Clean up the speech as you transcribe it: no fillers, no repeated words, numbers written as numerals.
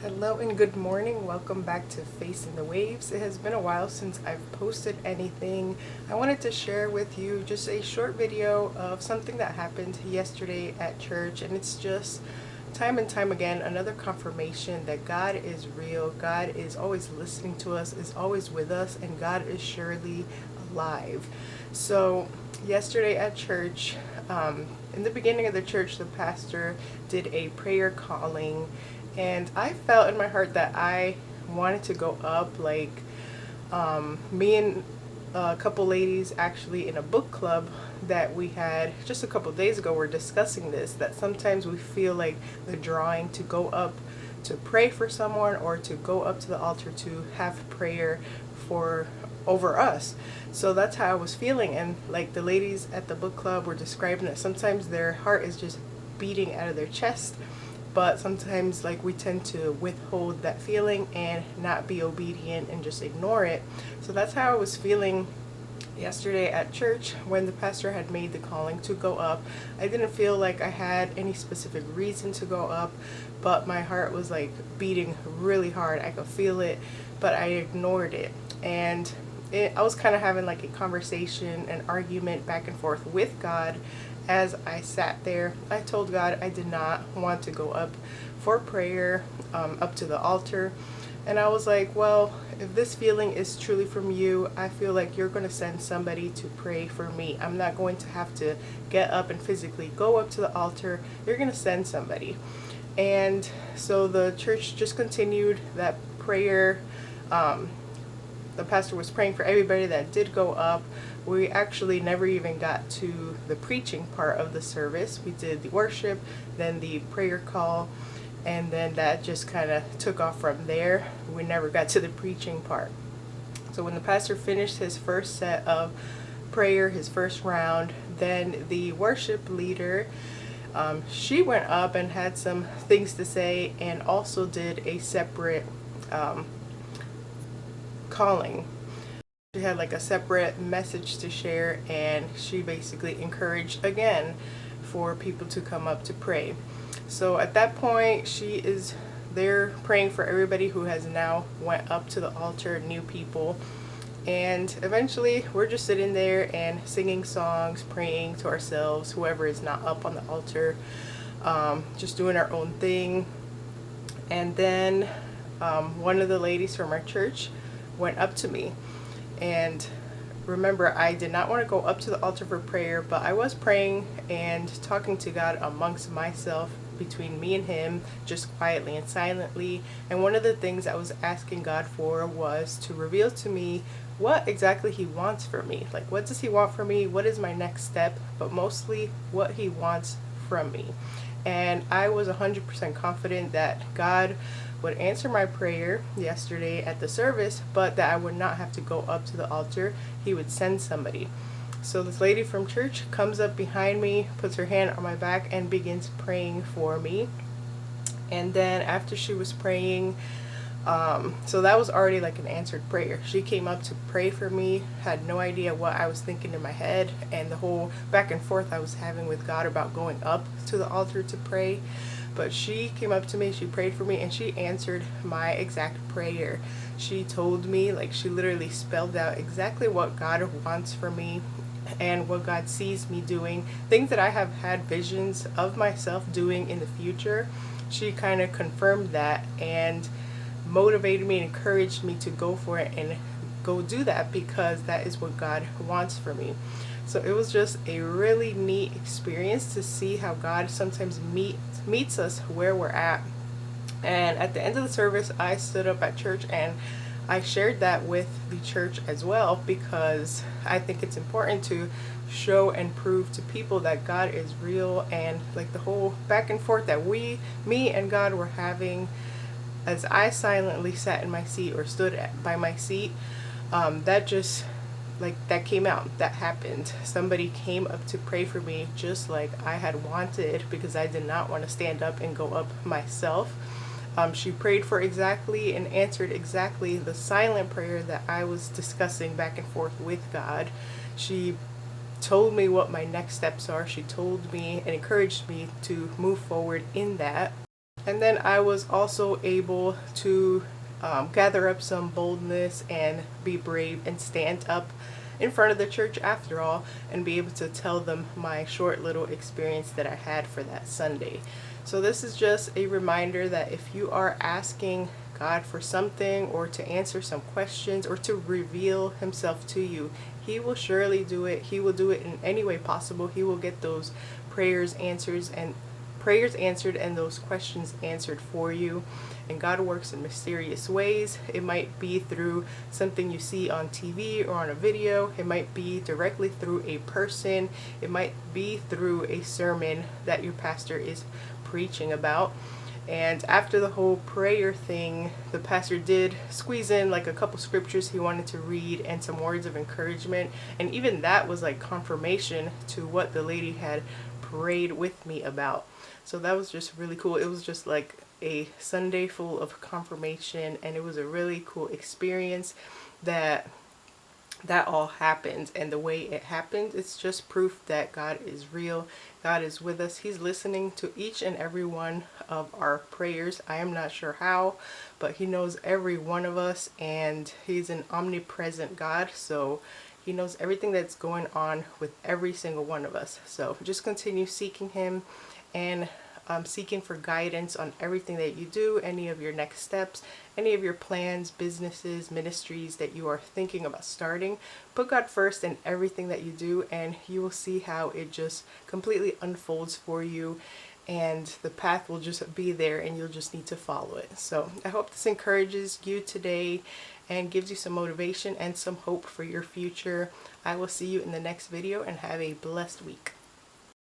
Hello and good morning. Welcome back to Facing the Waves. It has been a while since I've posted anything. I wanted to share with you just a short video of something that happened yesterday at church, and it's just time and time again another confirmation that God is real. God is always listening to us, is always with us, and God is surely alive. So yesterday at church, in the beginning of the church, the pastor did a prayer calling, and I felt in my heart that I wanted to go up. Me and a couple ladies actually in a book club that we had just a couple days ago were discussing this, that sometimes we feel like the drawing to go up to pray for someone or to go up to the altar to have prayer for over us. So that's how I was feeling, and like the ladies at the book club were describing that sometimes their heart is just beating out of their chest, but sometimes like we tend to withhold that feeling and not be obedient and just ignore it. So that's how I was feeling yesterday at church when the pastor had made the calling to go up. I didn't feel like I had any specific reason to go up, but my heart was like beating really hard. I could feel it, but I ignored it. And I was kind of having like a conversation, an argument back and forth with God. As I sat there, I told God I did not want to go up for prayer, up to the altar. And I was like, well, if this feeling is truly from you, I feel like you're going to send somebody to pray for me. I'm not going to have to get up and physically go up to the altar. You're going to send somebody. And so the church just continued that prayer. The pastor was praying for everybody that did go up. We actually never even got to the preaching part of the service. We did the worship, then the prayer call, and then that just kind of took off from there. We never got to the preaching part. So when the pastor finished his first set of prayer, his first round, then the worship leader, she went up and had some things to say, and also did a separate calling. She had like a separate message to share, and she basically encouraged again for people to come up to pray. So at that point, she is there praying for everybody who has now went up to the altar, new people. And eventually we're just sitting there and singing songs, praying to ourselves, whoever is not up on the altar, just doing our own thing. And then one of the ladies from our church went up to me. And remember, I did not want to go up to the altar for prayer, but I was praying and talking to God amongst myself, between me and him, just quietly and silently. And one of the things I was asking God for was to reveal to me what exactly he wants for me. Like, what does he want from me? What is my next step? But mostly what he wants from me. And I was 100% confident that God would answer my prayer yesterday at the service, but that I would not have to go up to the altar. He would send somebody. So this lady from church comes up behind me, puts her hand on my back, and begins praying for me. And then after she was praying, so that was already like an answered prayer. She came up to pray for me, had no idea what I was thinking in my head, and the whole back and forth I was having with God about going up to the altar to pray. But she came up to me, she prayed for me, and she answered my exact prayer. She told me, like, she literally spelled out exactly what God wants for me and what God sees me doing, things that I have had visions of myself doing in the future. She kind of confirmed that and motivated me and encouraged me to go for it and go do that, because that is what God wants for me. So it was just a really neat experience to see how God sometimes meets us where we're at. And at the end of the service, I stood up at church and I shared that with the church as well, because I think it's important to show and prove to people that God is real. And like the whole back and forth that me and God were having as I silently sat in my seat or stood by my seat, that just like that came out, that happened. Somebody came up to pray for me just like I had wanted, because I did not want to stand up and go up myself. She prayed for exactly and answered exactly the silent prayer that I was discussing back and forth with God. She told me what my next steps are. She told me and encouraged me to move forward in that. And then I was also able to gather up some boldness and be brave and stand up in front of the church after all, and be able to tell them my short little experience that I had for that Sunday. So this is just a reminder that if you are asking God for something, or to answer some questions, or to reveal himself to you, he will surely do it. He will do it in any way possible. He will get those prayers answered and those questions answered for you. And God works in mysterious ways. It might be through something you see on TV or on a video. It might be directly through a person. It might be through a sermon that your pastor is preaching about. And after the whole prayer thing, the pastor did squeeze in like a couple scriptures he wanted to read and some words of encouragement. And even that was like confirmation to what the lady had prayed with me about. So that was just really cool. It was just like a Sunday full of confirmation, and it was a really cool experience that all happened. And the way it happened, it's just proof that God is real. God is with us. He's listening to each and every one of our prayers. I am not sure how, but he knows every one of us, and he's an omnipresent God. So he knows everything that's going on with every single one of us. So just continue seeking him, and seeking for guidance on everything that you do, any of your next steps, any of your plans, businesses, ministries that you are thinking about starting. Put God first in everything that you do, and you will see how it just completely unfolds for you, and the path will just be there, and you'll just need to follow it. So I hope this encourages you today and gives you some motivation and some hope for your future. I will see you in the next video, and have a blessed week.